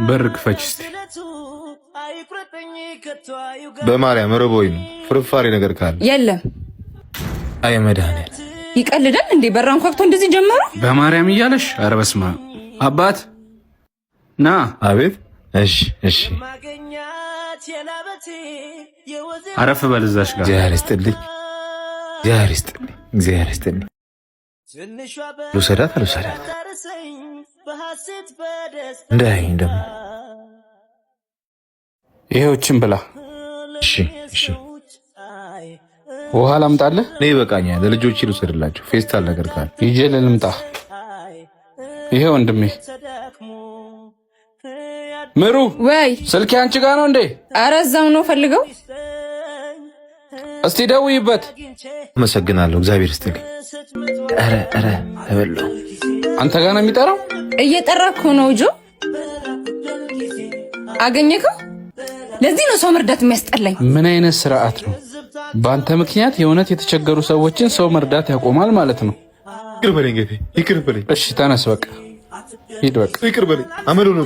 በር ክፈች እስቲ። በማርያም ረቦይ ነው ፍርፋሪ ነገር ካለ የለም። አይ መድኃኒዓለም ይቀልዳል እንዴ? በራን ኳክቶ እንደዚህ ጀመረ በማርያም እያለሽ። ኧረ በስመ አብ አባት ና። አቤት። እሺ እሺ፣ አረፍ በል እዛሽ ጋር። እግዚአብሔር ይስጥልኝ፣ እግዚአብሔር ይስጥልኝ፣ እግዚአብሔር ይስጥልኝ። ልውሰዳት አልውሰዳት እንዳይ ደግሞ ይሄዎችን ብላ። እሺ እሺ። ውሃ ላምጣልህ? እኔ ይበቃኛል። ለልጆቼ ልውሰድላቸው ፌስታል ነገር ካለ ይዤ ልምጣ። ይሄ ወንድሜ ምሩ። ወይ ስልኬ አንቺ ጋር ነው እንዴ? ኧረ እዛው ነው ፈልገው። እስቲ ደውይበት። አመሰግናለሁ። እግዚአብሔር ይስጥልኝ። ኧረ ተበላሁ። አንተ ጋር ነው የሚጠራው? እየጠራኩ ነው። ጆ አገኘከው? ለዚህ ነው ሰው መርዳት የሚያስጠላኝ። ምን አይነት ስርዓት ነው? በአንተ ምክንያት የእውነት የተቸገሩ ሰዎችን ሰው መርዳት ያቆማል ማለት ነው። ይቅር በለኝ ጌቴ፣ ይቅር በለኝ። እሺ ተነስ፣ በቃ ሂድ፣ በቃ ይቅር በለኝ። አመሉ ነው